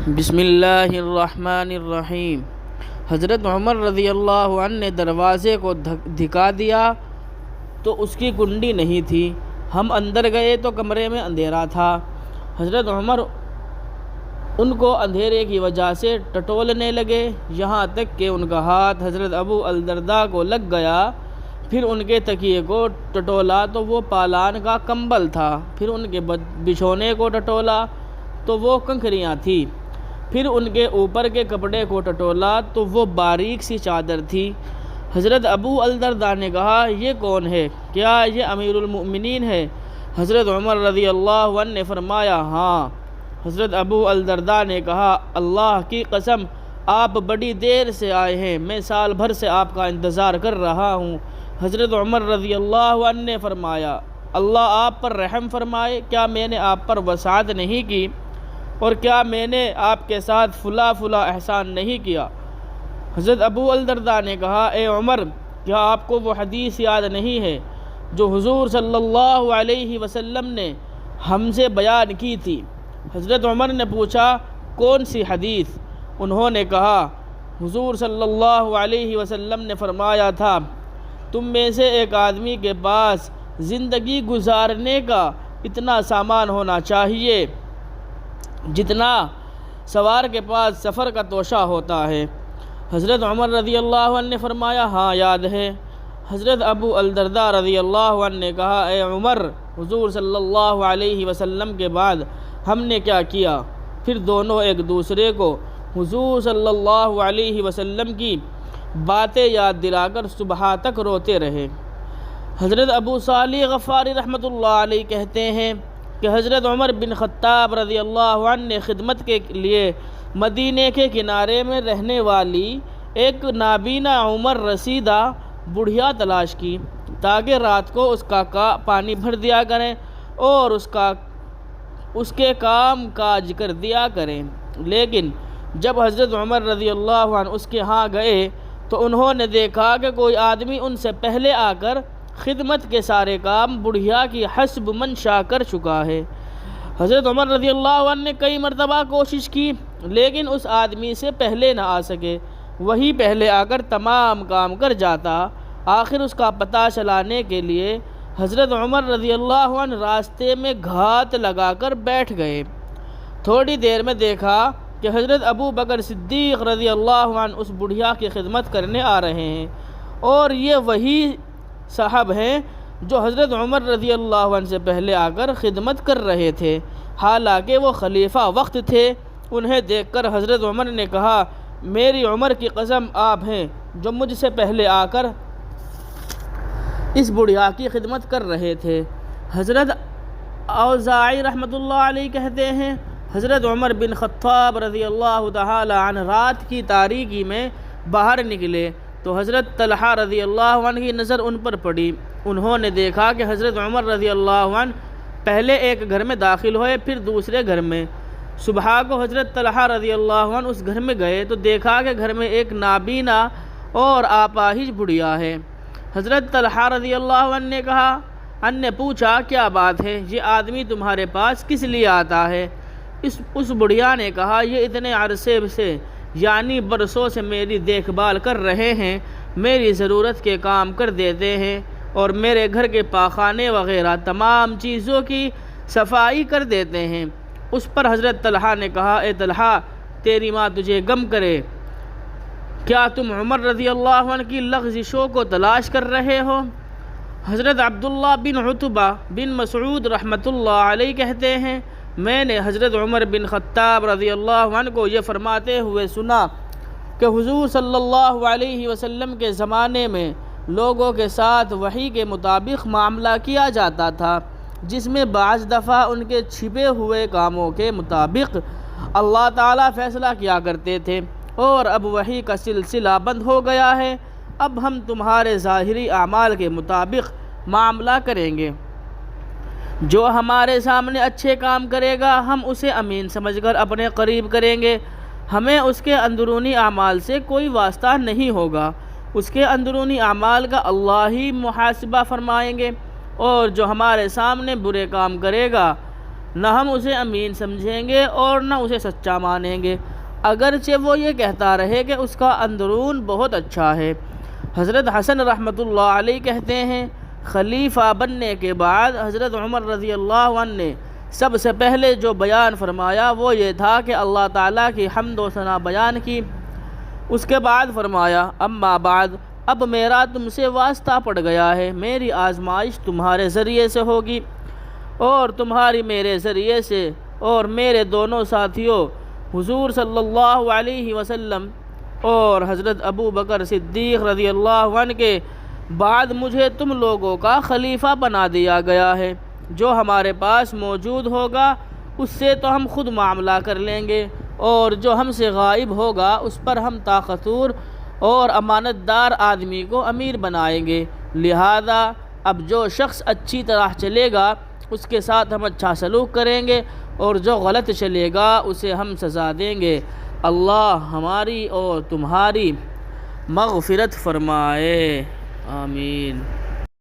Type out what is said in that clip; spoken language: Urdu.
بسم اللہ الرحمن الرحیم۔ حضرت عمر رضی اللہ عنہ نے دروازے کو دھکا دیا تو اس کی کنڈی نہیں تھی۔ ہم اندر گئے تو کمرے میں اندھیرا تھا۔ حضرت عمر ان کو اندھیرے کی وجہ سے ٹٹولنے لگے، یہاں تک کہ ان کا ہاتھ حضرت ابو الدرداء کو لگ گیا۔ پھر ان کے تکیے کو ٹٹولا تو وہ پالان کا کمبل تھا، پھر ان کے بچھونے کو ٹٹولا تو وہ کنکریاں تھیں، پھر ان کے اوپر کے کپڑے کو ٹٹولا تو وہ باریک سی چادر تھی۔ حضرت ابو الدرداء نے کہا، یہ کون ہے؟ کیا یہ امیر المؤمنین ہے؟ حضرت عمر رضی اللہ عنہ نے فرمایا، ہاں۔ حضرت ابو الدرداء نے کہا، اللہ کی قسم آپ بڑی دیر سے آئے ہیں، میں سال بھر سے آپ کا انتظار کر رہا ہوں۔ حضرت عمر رضی اللہ عنہ نے فرمایا، اللہ آپ پر رحم فرمائے، کیا میں نے آپ پر وصیت نہیں کی؟ اور کیا میں نے آپ کے ساتھ فلاں احسان نہیں کیا؟ حضرت ابو الدرداء نے کہا، اے عمر، کیا آپ کو وہ حدیث یاد نہیں ہے جو حضور صلی اللہ علیہ وسلم نے ہم سے بیان کی تھی؟ حضرت عمر نے پوچھا، کون سی حدیث؟ انہوں نے کہا، حضور صلی اللہ علیہ وسلم نے فرمایا تھا، تم میں سے ایک آدمی کے پاس زندگی گزارنے کا اتنا سامان ہونا چاہیے جتنا سوار کے پاس سفر کا توشہ ہوتا ہے۔ حضرت عمر رضی اللہ عنہ نے فرمایا، ہاں یاد ہے۔ حضرت ابو الدرداء رضی اللہ عنہ نے کہا، اے عمر، حضور صلی اللہ علیہ وسلم کے بعد ہم نے کیا کیا؟ پھر دونوں ایک دوسرے کو حضور صلی اللہ علیہ وسلم کی باتیں یاد دلا کر صبح تک روتے رہے۔ حضرت ابو صالح غفاری رحمۃ اللہ علیہ کہتے ہیں کہ حضرت عمر بن خطاب رضی اللہ عنہ نے خدمت کے لیے مدینے کے کنارے میں رہنے والی ایک نابینا عمر رسیدہ بڑھیا تلاش کی تاکہ رات کو اس کا پانی بھر دیا کریں اور اس کے کام کاج کر دیا کریں۔ لیکن جب حضرت عمر رضی اللہ عنہ اس کے ہاں گئے تو انہوں نے دیکھا کہ کوئی آدمی ان سے پہلے آ کر خدمت کے سارے کام بڑھیا کی حسب منشا کر چکا ہے۔ حضرت عمر رضی اللہ عنہ نے کئی مرتبہ کوشش کی لیکن اس آدمی سے پہلے نہ آ سکے، وہی پہلے آ کر تمام کام کر جاتا۔ آخر اس کا پتہ چلانے کے لیے حضرت عمر رضی اللہ عنہ راستے میں گھات لگا کر بیٹھ گئے۔ تھوڑی دیر میں دیکھا کہ حضرت ابو بکر صدیق رضی اللہ عنہ اس بڑھیا کی خدمت کرنے آ رہے ہیں، اور یہ وہی صاحب ہیں جو حضرت عمر رضی اللہ عنہ سے پہلے آ کر خدمت کر رہے تھے، حالانکہ وہ خلیفہ وقت تھے۔ انہیں دیکھ کر حضرت عمر نے کہا، میری عمر کی قسم آپ ہیں جو مجھ سے پہلے آ کر اس بڑھیا کی خدمت کر رہے تھے۔ حضرت اوزاعی رحمۃ اللہ علیہ کہتے ہیں، حضرت عمر بن خطاب رضی اللہ تعالی عنہ رات کی تاریکی میں باہر نکلے تو حضرت طلحہ رضی اللہ عنہ کی نظر ان پر پڑی۔ انہوں نے دیکھا کہ حضرت عمر رضی اللہ عنہ پہلے ایک گھر میں داخل ہوئے پھر دوسرے گھر میں۔ صبح کو حضرت طلحہ رضی اللہ عنہ اس گھر میں گئے تو دیکھا کہ گھر میں ایک نابینا اور آپاہج بڑھیا ہے۔ حضرت طلحہ رضی اللہ عنہ نے کہا، ان نے پوچھا، کیا بات ہے؟ یہ آدمی تمہارے پاس کس لیے آتا ہے؟ اس بڑھیا نے کہا، یہ اتنے عرصے سے یعنی برسوں سے میری دیکھ بھال کر رہے ہیں، میری ضرورت کے کام کر دیتے ہیں اور میرے گھر کے پاخانے وغیرہ تمام چیزوں کی صفائی کر دیتے ہیں۔ اس پر حضرت طلحہ نے کہا، اے طلحہ، تیری ماں تجھے غم کرے، کیا تم عمر رضی اللہ عنہ کی لغزشوں کو تلاش کر رہے ہو؟ حضرت عبداللہ بن عتبہ بن مسعود رحمۃ اللہ علیہ کہتے ہیں، میں نے حضرت عمر بن خطاب رضی اللہ عنہ کو یہ فرماتے ہوئے سنا کہ حضور صلی اللہ علیہ وسلم کے زمانے میں لوگوں کے ساتھ وحی کے مطابق معاملہ کیا جاتا تھا، جس میں بعض دفعہ ان کے چھپے ہوئے کاموں کے مطابق اللہ تعالیٰ فیصلہ کیا کرتے تھے، اور اب وحی کا سلسلہ بند ہو گیا ہے، اب ہم تمہارے ظاہری اعمال کے مطابق معاملہ کریں گے۔ جو ہمارے سامنے اچھے کام کرے گا ہم اسے امین سمجھ کر اپنے قریب کریں گے، ہمیں اس کے اندرونی اعمال سے کوئی واسطہ نہیں ہوگا، اس کے اندرونی اعمال کا اللہ ہی محاسبہ فرمائیں گے، اور جو ہمارے سامنے برے کام کرے گا نہ ہم اسے امین سمجھیں گے اور نہ اسے سچا مانیں گے، اگرچہ وہ یہ کہتا رہے کہ اس کا اندرون بہت اچھا ہے۔ حضرت حسن رحمۃ اللہ علیہ کہتے ہیں خلیفہ بننے کے بعد حضرت عمر رضی اللہ عنہ نے سب سے پہلے جو بیان فرمایا وہ یہ تھا کہ اللہ تعالیٰ کی حمد و ثنا بیان کی۔ اس کے بعد فرمایا اما بعد، اب میرا تم سے واسطہ پڑ گیا ہے، میری آزمائش تمہارے ذریعے سے ہوگی اور تمہاری میرے ذریعے سے، اور میرے دونوں ساتھیوں حضور صلی اللہ علیہ وسلم اور حضرت ابو بکر صدیق رضی اللہ عنہ کے بعد مجھے تم لوگوں کا خلیفہ بنا دیا گیا ہے۔ جو ہمارے پاس موجود ہوگا اس سے تو ہم خود معاملہ کر لیں گے، اور جو ہم سے غائب ہوگا اس پر ہم طاقتور اور امانت دار آدمی کو امیر بنائیں گے۔ لہذا اب جو شخص اچھی طرح چلے گا اس کے ساتھ ہم اچھا سلوک کریں گے، اور جو غلط چلے گا اسے ہم سزا دیں گے۔ اللہ ہماری اور تمہاری مغفرت فرمائے، آمین۔